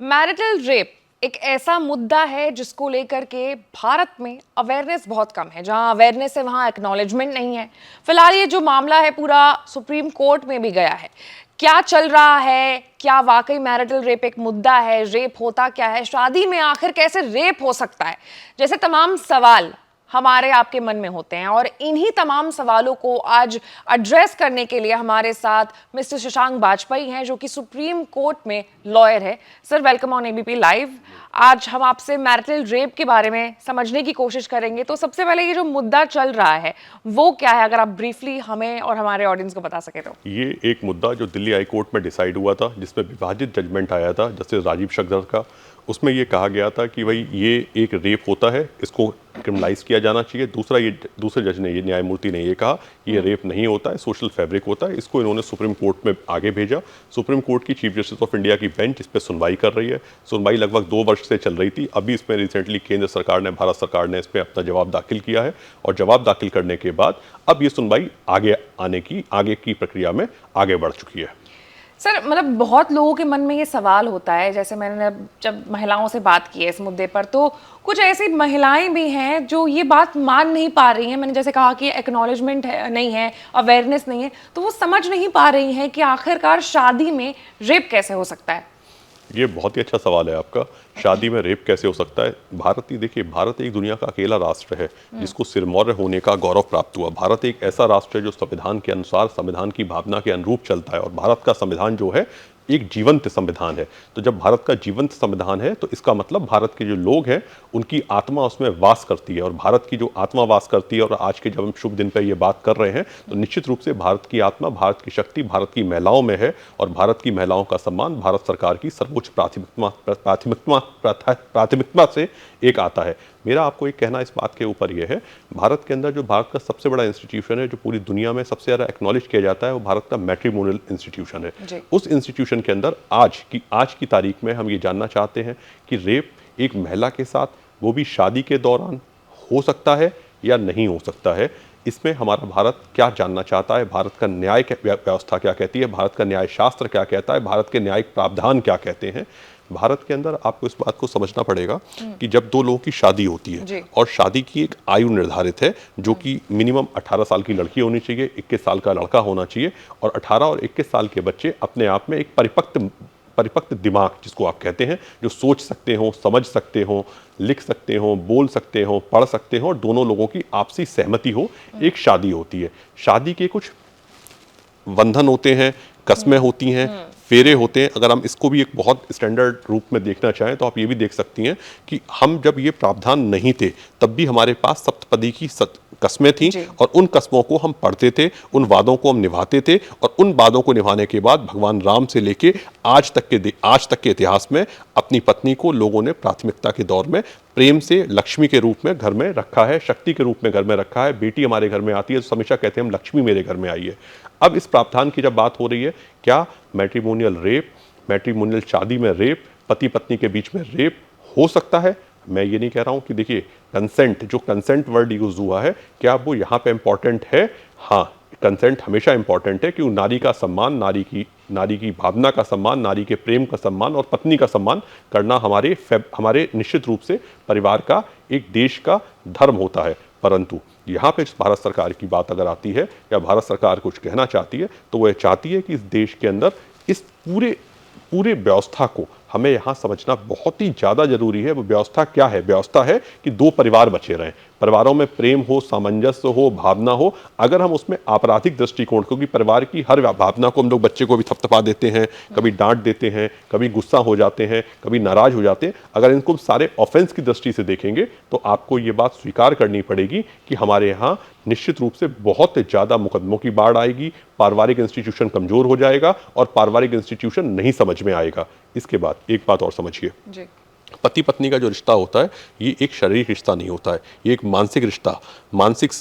Marital rape एक ऐसा मुद्दा है जिसको लेकर के भारत में अवेयरनेस बहुत कम है। जहां अवेयरनेस है वहां एक्नॉलेजमेंट नहीं है। फिलहाल ये जो मामला है पूरा सुप्रीम कोर्ट में भी गया है। क्या चल रहा है, क्या वाकई मैरिटल रेप एक मुद्दा है, रेप होता क्या है, शादी में आखिर कैसे रेप हो सकता है, जैसे तमाम सवाल हमारे आपके मन में होते हैं। और इन्हीं तमाम सवालों को आज एड्रेस करने के लिए हमारे साथ मिस्टर शशांक बाजपेयी हैं, जो कि सुप्रीम कोर्ट में लॉयर है। Sir, welcome on ABP live. आज हम आपसे मैरिटल रेप के बारे में समझने की कोशिश करेंगे। तो सबसे पहले ये जो मुद्दा चल रहा है वो क्या है, अगर आप ब्रीफली हमें और हमारे ऑडियंस को बता सके तो। ये एक मुद्दा जो दिल्ली हाई कोर्ट में डिसाइड हुआ था, जिसमें विभाजित जजमेंट आया था जस्टिस राजीव शक्कर का। उसमें ये कहा गया था कि भाई ये एक रेप होता है, इसको क्रिमिनलाइज किया जाना चाहिए। दूसरे जज ने, ये न्यायमूर्ति ने ये कहा कि ये रेप नहीं होता है, सोशल फैब्रिक होता है। इसको इन्होंने सुप्रीम कोर्ट में आगे भेजा। सुप्रीम कोर्ट की चीफ जस्टिस ऑफ इंडिया की बेंच इस पर सुनवाई कर रही है। सुनवाई लगभग 2 वर्ष से चल रही थी। अभी इसमें रिसेंटली केंद्र सरकार ने, भारत सरकार ने इस पर अपना जवाब दाखिल किया है। और जवाब दाखिल करने के बाद अब ये सुनवाई आगे की प्रक्रिया में आगे बढ़ चुकी है। सर, मतलब बहुत लोगों के मन में ये सवाल होता है, जैसे मैंने जब महिलाओं से बात की है इस मुद्दे पर, तो कुछ ऐसी महिलाएं भी हैं जो ये बात मान नहीं पा रही हैं। मैंने जैसे कहा कि एक्नॉलेजमेंट नहीं है, अवेयरनेस नहीं है, तो वो समझ नहीं पा रही हैं कि आखिरकार शादी में रेप कैसे हो सकता है। ये बहुत ही अच्छा सवाल है आपका। शादी में रेप कैसे हो सकता है? देखिए, भारत एक दुनिया का अकेला राष्ट्र है जिसको सिरमौर होने का गौरव प्राप्त हुआ। भारत एक ऐसा राष्ट्र है जो संविधान के अनुसार, संविधान की भावना के अनुरूप चलता है। और भारत का संविधान जो है एक जीवंत संविधान है। तो जब भारत का जीवंत संविधान है तो इसका मतलब भारत के जो लोग हैं उनकी आत्मा उसमें वास करती है। और भारत की जो आत्मा वास करती है, और आज के जब हम शुभ दिन पर ये बात कर रहे हैं, तो निश्चित रूप से भारत की आत्मा, भारत की शक्ति भारत की महिलाओं में है। और भारत की महिलाओं का सम्मान भारत सरकार की सर्वोच्च प्राथमिकता से एक आता है। मेरा आपको एक कहना इस बात के ऊपर यह है, भारत के अंदर जो भारत का सबसे बड़ा इंस्टीट्यूशन है, जो पूरी दुनिया में सबसे ज़्यादा एक्नॉलेज किया जाता है, वो भारत का मैट्रिमोनियल इंस्टीट्यूशन है। उस इंस्टीट्यूशन के अंदर आज की तारीख में हम ये जानना चाहते हैं कि रेप एक महिला के साथ, वो भी शादी के दौरान, हो सकता है या नहीं हो सकता है। इसमें हमारा भारत क्या जानना चाहता है, भारत का न्याय व्यवस्था क्या कहती है, भारत का न्याय शास्त्र क्या कहता है, भारत के न्यायिक प्रावधान क्या कहते हैं। भारत के अंदर आपको इस बात को समझना पड़ेगा कि जब 2 लोगों की शादी होती है, और शादी की एक आयु निर्धारित है जो कि मिनिमम 18 साल की लड़की होनी चाहिए, 21 साल का लड़का होना चाहिए। और 18 और 21 साल के बच्चे अपने आप में एक परिपक्व दिमाग, जिसको आप कहते हैं, जो सोच सकते हो, समझ सकते हो, लिख सकते हो, बोल सकते हो, पढ़ सकते हो, और दोनों लोगों की आपसी सहमति हो, एक शादी होती है। शादी के कुछ बंधन होते हैं, कस्में होती हैं, फेरे होते हैं। अगर हम इसको भी एक बहुत स्टैंडर्ड रूप में देखना चाहें तो आप ये भी देख सकती हैं कि हम जब ये प्रावधान नहीं थे तब भी हमारे पास सप्तपदी की कस्में थीं, और उन कस्मों को हम पढ़ते थे, उन वादों को हम निभाते थे। और उन वादों को निभाने के बाद भगवान राम से लेके आज तक के इतिहास में अपनी पत्नी को लोगों ने प्राथमिकता के दौर में प्रेम से लक्ष्मी के रूप में घर में रखा है, शक्ति के रूप में घर में रखा है। बेटी हमारे घर में आती है तो हमेशा कहते हैं हम लक्ष्मी मेरे घर में आई है। अब इस प्रावधान की जब बात हो रही है, क्या मैट्रिमोनियल शादी में रेप, पति पत्नी के बीच में रेप हो सकता है? मैं ये नहीं कह रहा हूं कि देखिए, कंसेंट वर्ड यूज हुआ है, क्या वो यहाँ पे इंपॉर्टेंट है? हाँ, कंसेंट हमेशा इंपॉर्टेंट है, कि नारी का सम्मान, नारी की भावना का सम्मान, नारी के प्रेम का सम्मान और पत्नी का सम्मान करना हमारे निश्चित रूप से परिवार का, एक देश का धर्म होता है। परंतु यहाँ पे भारत सरकार की बात अगर आती है, या भारत सरकार कुछ कहना चाहती है, तो वह चाहती है कि इस देश के अंदर इस पूरे व्यवस्था को हमें यहाँ समझना बहुत ही ज़्यादा जरूरी है। वो व्यवस्था क्या है? व्यवस्था है कि 2 परिवार बचे रहें, परिवारों में प्रेम हो, सामंजस्य हो, भावना हो। अगर हम उसमें आपराधिक दृष्टिकोण, क्योंकि परिवार की हर भावना को हम लोग बच्चे को भी थपथपा देते हैं, कभी डांट देते हैं, कभी गुस्सा हो जाते हैं, कभी नाराज हो जाते हैं, अगर इनको सारे ऑफेंस की दृष्टि से देखेंगे तो आपको ये बात स्वीकार करनी पड़ेगी कि हमारे यहाँ निश्चित रूप से बहुत ज़्यादा मुकदमों की बाढ़ आएगी, पारिवारिक इंस्टीट्यूशन कमजोर हो जाएगा और पारिवारिक इंस्टीट्यूशन नहीं समझ में आएगा। इसके बाद एक बात और समझिए, पति पत्नी का जो रिश्ता होता है, ये एक शारीरिक रिश्ता नहीं होता है, ये एक मानसिक रिश्ता, मानसिक,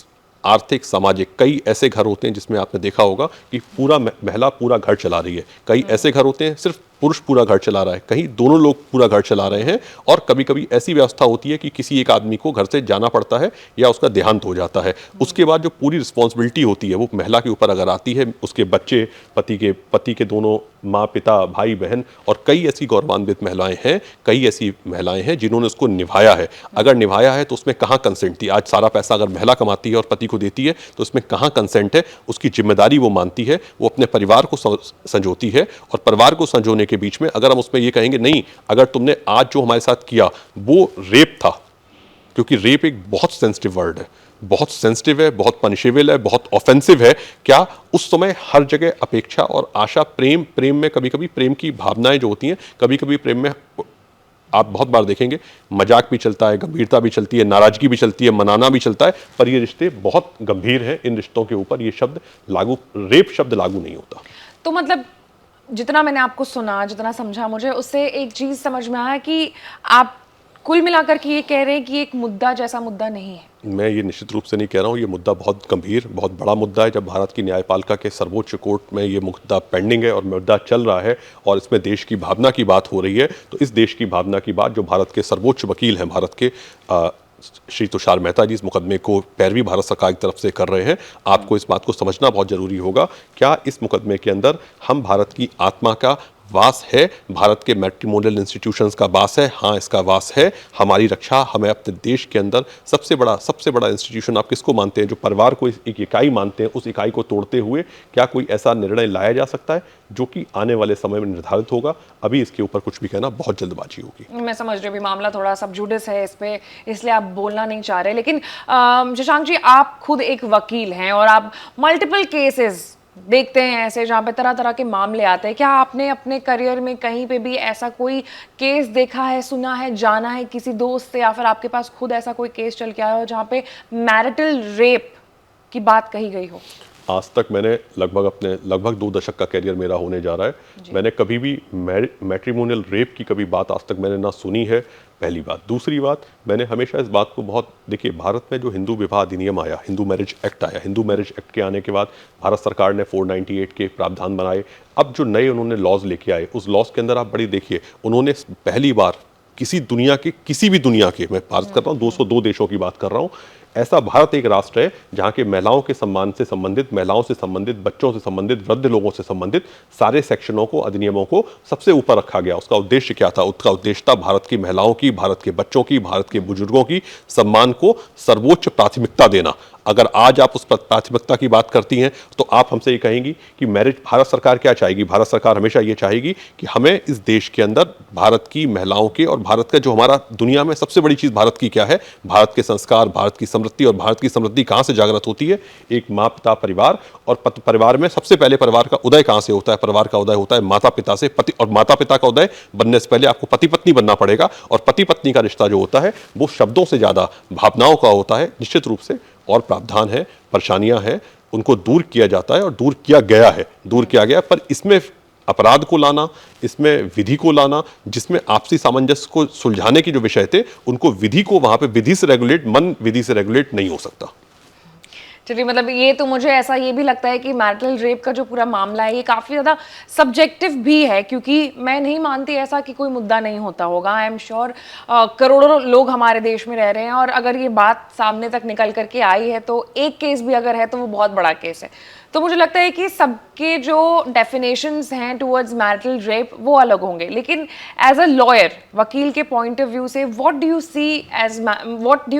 आर्थिक, सामाजिक। कई ऐसे घर होते हैं जिसमें आपने देखा होगा कि पूरा महिला पूरा घर चला रही है। कई ऐसे घर होते हैं सिर्फ पुरुष पूरा घर चला रहा है, कहीं दोनों लोग पूरा घर चला रहे हैं, और कभी कभी ऐसी व्यवस्था होती है कि किसी एक आदमी को घर से जाना पड़ता है या उसका देहांत हो जाता है। उसके बाद जो पूरी रिस्पॉन्सिबिलिटी होती है वो महिला के ऊपर अगर आती है, उसके बच्चे, पति के दोनों माँ पिता भाई बहन, और कई ऐसी गौरवान्वित महिलाएं हैं, कई ऐसी महिलाएं हैं जिन्होंने उसको निभाया है। अगर निभाया है तो उसमें कहाँ कंसेंट थी? आज सारा पैसा अगर महिला कमाती है और पति को देती है तो उसमें कहाँ कंसेंट है? उसकी जिम्मेदारी वो मानती है, वो अपने परिवार को संजोती है, और परिवार को संजोने के बीच में अगर हम उसमें ये कहेंगे नहीं, अगर तुमने आज जो हमारे साथ किया वो रेप था, क्योंकि रेप एक बहुत सेंसिटिव वर्ड है, बहुत सेंसिटिव है, बहुत पनिशेबल है, बहुत ऑफेंसिव है। क्या उस समय हर जगह अपेक्षा और आशा, प्रेम में कभी कभी प्रेम की भावनाएं जो होती हैं, कभी कभी प्रेम में आप बहुत बार देखेंगे मजाक भी चलता है, गंभीरता भी चलती है, नाराजगी भी चलती है, मनाना भी चलता है, पर ये रिश्ते बहुत गंभीर हैं। इन रिश्तों के ऊपर ये शब्द लागू, रेप शब्द लागू नहीं होता। तो मतलब जितना मैंने आपको सुना, जितना समझा, मुझे उससे एक चीज समझ में आया कि आप कुल मिलाकर के ये कह रहे हैं कि एक मुद्दा जैसा मुद्दा नहीं है। मैं ये निश्चित रूप से नहीं कह रहा हूँ, ये मुद्दा बहुत गंभीर, बहुत बड़ा मुद्दा है। जब भारत की न्यायपालिका के सर्वोच्च कोर्ट में ये मुद्दा पेंडिंग है और मुद्दा चल रहा है और इसमें देश की भावना की बात हो रही है, तो इस देश की भावना की बात जो भारत के सर्वोच्च वकील हैं, भारत के श्री तुषार मेहता जी इस मुकदमे को पैरवी भारत सरकार की तरफ से कर रहे हैं। आपको इस बात को समझना बहुत जरूरी होगा, क्या इस मुकदमे के अंदर हम भारत की आत्मा का वास है, भारत के मैट्रिमोनियल इंस्टीट्यूशंस का वास है? हाँ, इसका वास है। हमारी रक्षा, हमें अपने देश के अंदर सबसे बड़ा इंस्टीट्यूशन आप किसको मानते हैं? जो परिवार को एक इकाई मानते हैं, उस इकाई को तोड़ते हुए क्या कोई ऐसा निर्णय लाया जा सकता है जो कि आने वाले समय में निर्धारित होगा? अभी इसके ऊपर कुछ भी कहना बहुत जल्दबाजी होगी। मैं समझ रही हूँ, मामला थोड़ा सब जुडिस है इस पे, इसलिए आप बोलना नहीं चाह रहे, लेकिन शशांक जी, आप खुद एक वकील हैं और आप मल्टीपल केसेस देखते हैं ऐसे जहाँ पे तरह तरह के मामले आते हैं। क्या आपने अपने करियर में कहीं पे भी ऐसा कोई केस देखा है, सुना है, जाना है किसी दोस्त से, या फिर आपके पास खुद ऐसा कोई केस चल के आया हो जहाँ पे मैरिटल रेप की बात कही गई हो? आज तक मैंने लगभग 2 दशक का करियर मेरा होने जा रहा है, मैंने कभी भी मैट्रिमोनियल रेप की कभी बात आज तक मैंने ना सुनी है, पहली बात। दूसरी बात, मैंने हमेशा इस बात को बहुत, देखिए भारत में जो हिंदू विवाह अधिनियम आया, हिंदू मैरिज एक्ट आया, हिंदू मैरिज एक्ट के आने के बाद भारत सरकार ने 498 के प्रावधान बनाए। अब जो नए उन्होंने लॉज लेके आए, उस लॉज के अंदर आप बड़ी देखिए, उन्होंने पहली बार किसी भी दुनिया के, मैं बात कर रहा हूँ 202 देशों की बात कर रहा हूँ, ऐसा भारत एक राष्ट्र है जहाँ के महिलाओं के सम्मान से संबंधित, महिलाओं से संबंधित, बच्चों से संबंधित, वृद्ध लोगों से संबंधित सारे सेक्शनों को, अधिनियमों को सबसे ऊपर रखा गया। उसका उद्देश्य क्या था? उसका उद्देश्य था भारत की महिलाओं की, भारत के बच्चों की, भारत के बुजुर्गों की सम्मान को सर्वोच्च प्राथमिकता देना। अगर आज आप उस प्राथमिकता की बात करती हैं तो आप हमसे ये कहेंगी कि मैरिज, भारत सरकार क्या चाहेगी? भारत सरकार हमेशा ये चाहेगी कि हमें इस देश के अंदर भारत की महिलाओं के, और भारत का जो हमारा दुनिया में सबसे बड़ी चीज़ भारत की क्या है? भारत के संस्कार, भारत की समृद्धि। और भारत की समृद्धि कहाँ से जागृत होती है? एक माँ पिता परिवार, और परिवार में सबसे पहले परिवार का उदय कहाँ से होता है? परिवार का उदय होता है माता पिता से। पति और माता पिता का उदय बनने से पहले आपको पति पत्नी बनना पड़ेगा, और पति पत्नी का रिश्ता जो होता है वो शब्दों से ज़्यादा भावनाओं का होता है, निश्चित रूप से। और प्रावधान है, परेशानियां हैं, उनको दूर किया जाता है और दूर किया गया, पर इसमें अपराध को लाना, इसमें विधि को लाना, जिसमें आपसी सामंजस्य को सुलझाने के जो विषय थे, उनको विधि को वहां पे विधि से रेगुलेट, मन विधि से रेगुलेट नहीं हो सकता। चलिए, मतलब ये तो मुझे ऐसा ये भी लगता है कि मैरिटल रेप का जो पूरा मामला है ये काफ़ी ज़्यादा सब्जेक्टिव भी है, क्योंकि मैं नहीं मानती ऐसा कि कोई मुद्दा नहीं होता होगा। आई एम श्योर करोड़ों लोग हमारे देश में रह रहे हैं, और अगर ये बात सामने तक निकल करके आई है तो एक केस भी अगर है तो वो बहुत बड़ा केस है। तो मुझे लगता है कि सबके जो डेफिनेशंस हैं टुवर्ड्स मैरिटल रेप वो अलग होंगे, लेकिन एज अ लॉयर, वकील के पॉइंट ऑफ व्यू से what do you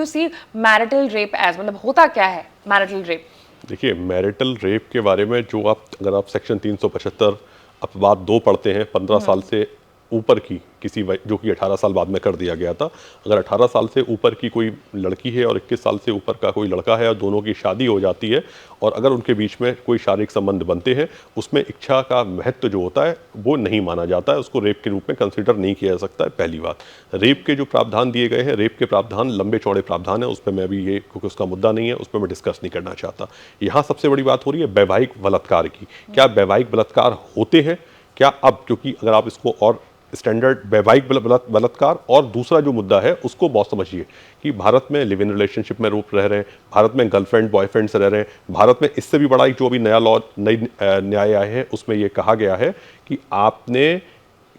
see marital rape as, मतलब होता क्या है मैरिटल रेप? देखिए, मैरिटल रेप के बारे में जो अगर आप सेक्शन 375 अपवाद 2 पढ़ते हैं, 15 साल से ऊपर की किसी जो कि 18 साल बाद में कर दिया गया था, अगर 18 साल से ऊपर की कोई लड़की है और 21 साल से ऊपर का कोई लड़का है और दोनों की शादी हो जाती है, और अगर उनके बीच में कोई शारीरिक संबंध बनते हैं, उसमें इच्छा का महत्व जो होता है वो नहीं माना जाता है, उसको रेप के रूप में कंसिडर नहीं किया जा सकता है। पहली बात, रेप के जो प्रावधान दिए गए हैं, रेप के प्रावधान लंबे चौड़े प्रावधान है, उस पर मैं अभी ये, क्योंकि उसका मुद्दा नहीं है, उस पर मैं डिस्कस नहीं करना चाहता। यहाँ सबसे बड़ी बात हो रही है वैवाहिक बलात्कार की। क्या वैवाहिक बलात्कार होते हैं? क्या अब, क्योंकि अगर आप इसको और स्टैंडर्ड वैवाहिक बलात्कार, और दूसरा जो मुद्दा है उसको बहुत समझिए कि भारत में लिव इन रिलेशनशिप में रूप रह रहे हैं, भारत में गर्लफ्रेंड बॉयफ्रेंड से रह रहे हैं, भारत में इससे भी बड़ा एक जो अभी नया लॉ, नई न्याय आए हैं, उसमें ये कहा गया है कि आपने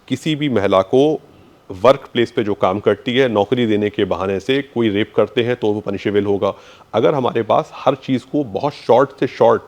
किसी भी महिला को वर्क प्लेस पे जो काम करती है, नौकरी देने के बहाने से कोई रेप करते हैं तो वो पनिशेबल होगा। अगर हमारे पास हर चीज़ को बहुत शॉर्ट से शॉर्ट,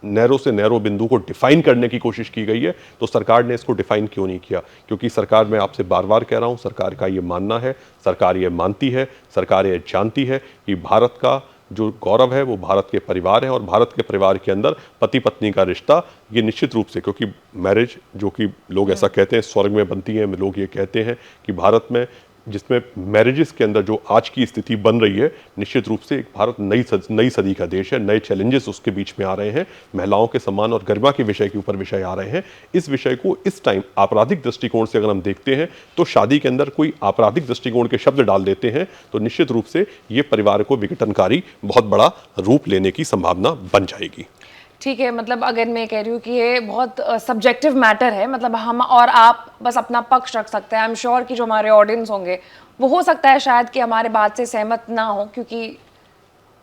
नैरो से नैरो बिंदु को डिफाइन करने की कोशिश की गई है, तो सरकार ने इसको डिफाइन क्यों नहीं किया? क्योंकि सरकार, मैं आपसे बार बार कह रहा हूं, सरकार का ये मानना है, सरकार ये मानती है, सरकार ये जानती है कि भारत का जो गौरव है वो भारत के परिवार है, और भारत के परिवार के अंदर पति पत्नी का रिश्ता ये निश्चित रूप से, क्योंकि मैरिज, जो कि लोग ऐसा कहते हैं स्वर्ग में बनती है, लोग ये कहते हैं कि भारत में जिसमें मैरिजेस के अंदर जो आज की स्थिति बन रही है, निश्चित रूप से एक भारत नई सदी का देश है। नए चैलेंजेस उसके बीच में आ रहे हैं, महिलाओं के सम्मान और गरिमा के विषय के ऊपर विषय आ रहे हैं। इस विषय को इस टाइम आपराधिक दृष्टिकोण से अगर हम देखते हैं, तो शादी के अंदर कोई आपराधिक दृष्टिकोण के शब्द डाल देते हैं तो निश्चित रूप से ये परिवार को विघटनकारी बहुत बड़ा रूप लेने की संभावना बन जाएगी। ठीक है, मतलब अगर मैं कह रही हूँ कि ये बहुत सब्जेक्टिव मैटर है, मतलब हम और आप बस अपना पक्ष रख सकते हैं। आई एम श्योर कि जो हमारे ऑडियंस होंगे वो हो सकता है शायद कि हमारे बात से सहमत ना हो, क्योंकि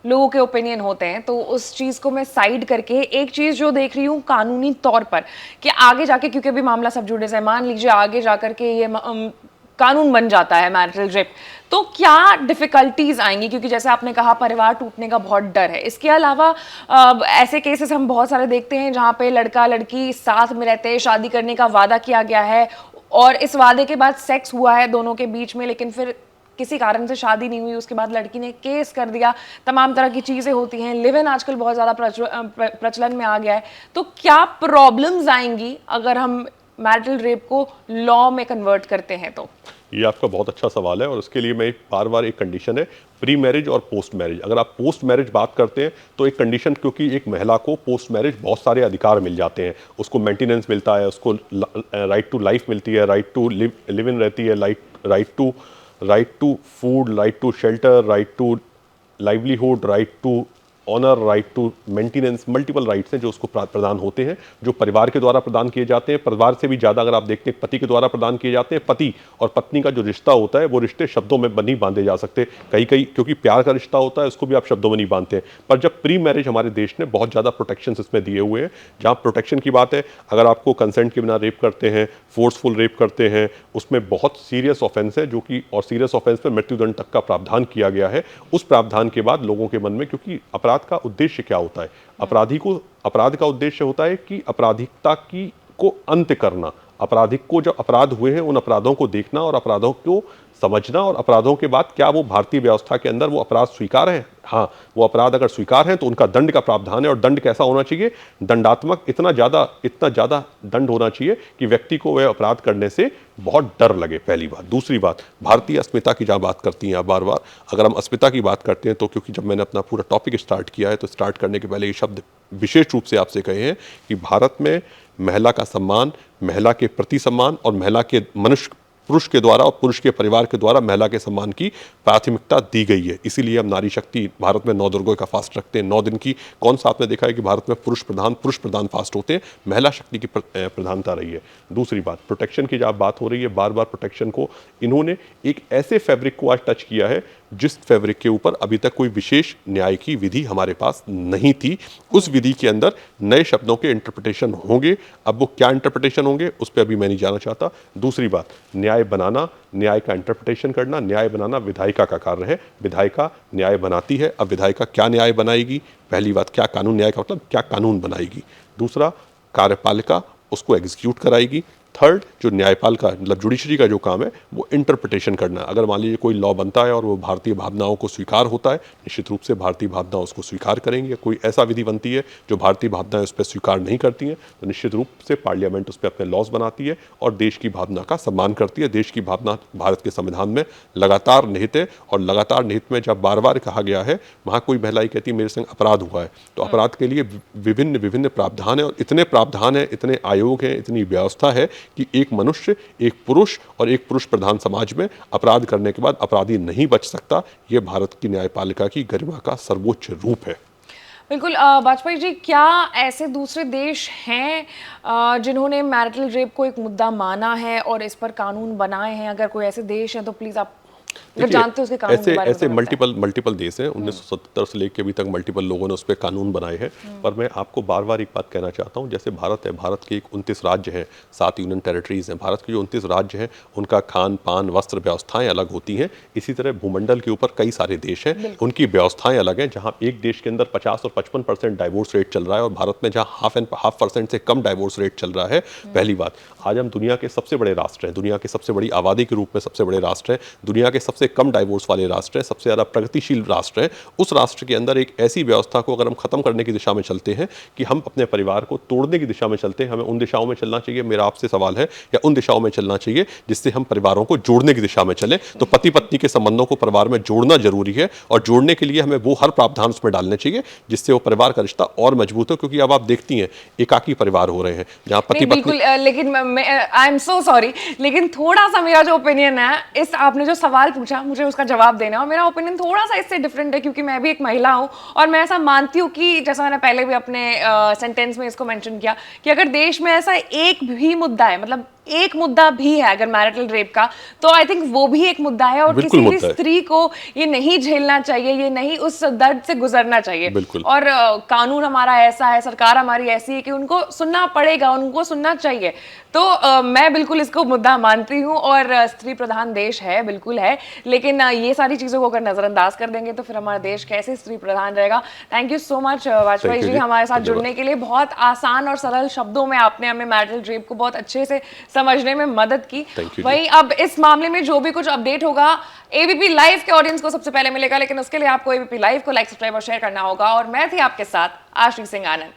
लोगों के ओपिनियन होते हैं। तो उस चीज़ को मैं साइड करके एक चीज़ जो देख रही हूँ कानूनी तौर पर, कि आगे जाके, क्योंकि अभी मामला सब जुड़े से, मान लीजिए आगे जाकर के ये कानून बन जाता है मैरिटल रेप, तो क्या डिफिकल्टीज आएंगी? क्योंकि जैसे आपने कहा परिवार टूटने का बहुत डर है। इसके अलावा ऐसे केसेस हम बहुत सारे देखते हैं जहाँ पे लड़का लड़की साथ में रहते हैं, शादी करने का वादा किया गया है और इस वादे के बाद सेक्स हुआ है दोनों के बीच में, लेकिन फिर किसी कारण से शादी नहीं हुई, उसके बाद लड़की ने केस कर दिया, तमाम तरह की चीज़ें होती हैं। लिव इन आजकल बहुत ज़्यादा प्रचलन में आ गया है। तो क्या प्रॉब्लम्स आएंगी अगर हम मैरिटल रेप को लॉ में कन्वर्ट करते हैं? तो ये आपका बहुत अच्छा सवाल है, और उसके लिए मैं बार बार एक कंडीशन है, प्री मैरिज और पोस्ट मैरिज। अगर आप पोस्ट मैरिज बात करते हैं तो एक कंडीशन, क्योंकि एक महिला को पोस्ट मैरिज बहुत सारे अधिकार मिल जाते हैं, उसको मेंटेनेंस मिलता है, उसको राइट टू लाइफ मिलती है, राइट टू लिव इन रहती है, right to food, right to shelter, right to livelihood, right to honour, right to maintenance, multiple rights हैं जो उसको प्रदान होते हैं, जो परिवार के द्वारा प्रदान किए जाते हैं। परिवार से भी ज़्यादा अगर आप देखते हैं पति के द्वारा प्रदान किए जाते हैं। पति और पत्नी का जो रिश्ता होता है वो रिश्ते शब्दों में नहीं बांधे जा सकते, कहीं कहीं क्योंकि प्यार का रिश्ता होता है उसको भी आप शब्दों में नहीं बांधते हैं। पर जब प्री मैरिज, हमारे देश ने बहुत ज़्यादा प्रोटेक्शन इसमें दिए हुए हैं। जहाँ प्रोटेक्शन की बात है, अगर आपको कंसेंट के बिना रेप करते हैं, फोर्सफुल रेप करते हैं, उसमें बहुत सीरियस ऑफेंस है, जो कि, और सीरियस ऑफेंस में मृत्युदंड तक का प्रावधान किया गया है। उस प्रावधान के बाद लोगों के मन में, क्योंकि अपराध का उद्देश्य क्या होता है, अपराध का उद्देश्य होता है कि आपराधिकता की को अंत करना, आपराधिक को, जो अपराध हुए हैं उन अपराधों को देखना और अपराधों को समझना, और अपराधों के बाद क्या वो भारतीय व्यवस्था के अंदर वो अपराध स्वीकार है। हाँ, वो अपराध अगर स्वीकार हैं तो उनका दंड का प्रावधान है, और दंड कैसा होना चाहिए, दंडात्मक, इतना ज़्यादा दंड होना चाहिए कि व्यक्ति को वह अपराध करने से बहुत डर लगे, पहली बात। दूसरी बात, भारतीय अस्मिता की जहाँ बात करती हैं आप बार बार, अगर हम अस्मिता की बात करते हैं तो, क्योंकि जब मैंने अपना पूरा टॉपिक स्टार्ट किया है तो स्टार्ट करने के पहले ये शब्द विशेष रूप से आपसे कहे हैं कि भारत में महिला का सम्मान, महिला के प्रति सम्मान, और महिला के पुरुष के द्वारा और पुरुष के परिवार के द्वारा महिला के सम्मान की प्राथमिकता दी गई है। इसीलिए हम नारी शक्ति भारत में 9 दुर्गों का फास्ट रखते हैं, 9 दिन की। कौन सा आपने देखा है कि भारत में पुरुष प्रधान फास्ट होते हैं? महिला शक्ति की प्रधानता रही है। दूसरी बात, प्रोटेक्शन की जब बात हो रही है, बार बार प्रोटेक्शन को, इन्होंने एक ऐसे फैब्रिक को आज टच किया है जिस फैब्रिक के ऊपर अभी तक कोई विशेष न्याय की विधि हमारे पास नहीं थी। उस विधि के अंदर नए शब्दों के इंटरप्रिटेशन होंगे। अब वो क्या इंटरप्रिटेशन होंगे उस पर अभी मैं नहीं जाना चाहता। दूसरी बात, न्याय बनाना, न्याय का इंटरप्रिटेशन करना, न्याय बनाना विधायिका का कार्य है। विधायिका न्याय बनाती है। अब विधायिका क्या न्याय बनाएगी? पहली बात, क्या कानून, न्याय का मतलब क्या कानून बनाएगी। दूसरा, कार्यपालिका उसको एग्जीक्यूट कराएगी। थर्ड, जो न्यायपालिका मतलब जुडिशरी का जो काम है वो इंटरप्रिटेशन करना। अगर मान लीजिए कोई लॉ बनता है और वो भारतीय भावनाओं को स्वीकार होता है, निश्चित रूप से भारतीय भावनाएं उसको स्वीकार करेंगे। कोई ऐसा विधि बनती है जो भारतीय भावनाएं उस पर स्वीकार नहीं करती हैं, तो निश्चित रूप से पार्लियामेंट उस पर अपने लॉज बनाती है और देश की भावना का सम्मान करती है। देश की भावना भारत के संविधान में लगातार निहित है, और लगातार निहित में जब बार बार कहा गया है, वहाँ कोई महिला कहती है मेरे संग अपराध हुआ है, तो अपराध के लिए विभिन्न प्रावधान है, और इतने प्रावधान है, इतने आयोग हैं, इतनी व्यवस्था है कि एक मनुष्य, एक पुरुष और एक पुरुष प्रधान समाज में अपराध करने के बाद अपराधी नहीं बच सकता। यह भारत की न्यायपालिका की गरिमा का सर्वोच्च रूप है। बिल्कुल। वाजपेयी जी, क्या ऐसे दूसरे देश हैं जिन्होंने मैरिटल रेप को एक मुद्दा माना है और इस पर कानून बनाए हैं? अगर कोई ऐसे देश हैं तो प्लीज़ आप अगर जानते हो उसके कानून के बारे में ऐसे तो बताएं। मल्टीपल देश हैं, 1970 से लेकर अभी तक मल्टीपल लोगों ने उस पर कानून बनाए हैं। पर मैं आपको बार बार एक बात कहना चाहता हूँ, जैसे भारत है, भारत के एक 29 राज्य हैं, 7 यूनियन टेरिटरीज हैं। भारत के जो 29 राज्य हैं उनका खान पान वस्त्र व्यवस्थाएं अलग होती हैं। इसी तरह भूमंडल के ऊपर कई सारे देश हैं, उनकी व्यवस्थाएं अलग हैं। जहाँ एक देश के अंदर 50 और 55% डाइवोर्स रेट चल रहा है और भारत में जहाँ हाफ % से कम डाइवोर्स रेट चल रहा है। पहली बात, आज हम दुनिया के सबसे बड़े राष्ट्र हैं, दुनिया के सबसे बड़ी आबादी के रूप में सबसे बड़े राष्ट्र हैं, दुनिया के सबसे कम डाइवोर्स वाले राष्ट्र हैं, सबसे ज़्यादा प्रगतिशील राष्ट्र हैं। उस राष्ट्र के अंदर एक ऐसी व्यवस्था को अगर हम खत्म करने की दिशा में चलते हैं कि हम अपने परिवार को तोड़ने की दिशा में चलते हैं, हमें उन दिशाओं में चलना चाहिए, मेरा आपसे सवाल है, या उन दिशाओं में चलना चाहिए जिससे हम परिवारों को जोड़ने की दिशा में चलें। तो पति पत्नी के संबंधों को परिवार में जोड़ना जरूरी है और जोड़ने के लिए हमें वो हर प्रावधान उसमें डालने चाहिए जिससे वो परिवार का रिश्ता और मजबूत हो। क्योंकि अब आप देखती हैं एकाकी परिवार हो रहे हैं जहां पति पत्नी। बिल्कुल, लेकिन आई एम सो सॉरी, लेकिन थोड़ा सा मेरा जो ओपिनियन है, इस आपने जो सवाल पूछा मुझे उसका जवाब देना, और मेरा ओपिनियन थोड़ा सा इससे डिफरेंट है क्योंकि मैं भी एक महिला हूं और मैं ऐसा मानती हूं कि जैसा मैंने पहले भी अपने सेंटेंस में इसको मेंशन किया कि अगर देश में ऐसा एक भी मुद्दा है, मतलब एक मुद्दा भी है अगर मैरिटल रेप का, तो आई थिंक वो भी एक मुद्दा है और किसी भी स्त्री को ये नहीं झेलना चाहिए, ये नहीं उस दर्द से गुजरना चाहिए। और कानून हमारा ऐसा है, सरकार हमारी ऐसी है कि उनको सुनना पड़ेगा, उनको सुनना चाहिए। तो मैं बिल्कुल इसको मुद्दा मानती हूँ और स्त्री प्रधान देश है, बिल्कुल है, लेकिन ये सारी चीजों को अगर नजरअंदाज कर देंगे तो फिर हमारा देश कैसे स्त्री प्रधान रहेगा। Thank you so much Vajpayee ji हमारे साथ जुड़ने के लिए। बहुत आसान और सरल शब्दों में आपने हमें मैरिटल रेप को बहुत अच्छे से समझने में मदद की। वही अब इस मामले में जो भी कुछ अपडेट होगा एबीपी लाइव के ऑडियंस को सबसे पहले मिलेगा, लेकिन उसके लिए आपको एबीपी लाइव को लाइक, सब्सक्राइब और शेयर करना होगा। और मैं थी आपके साथ आश्री सिंह आनंद।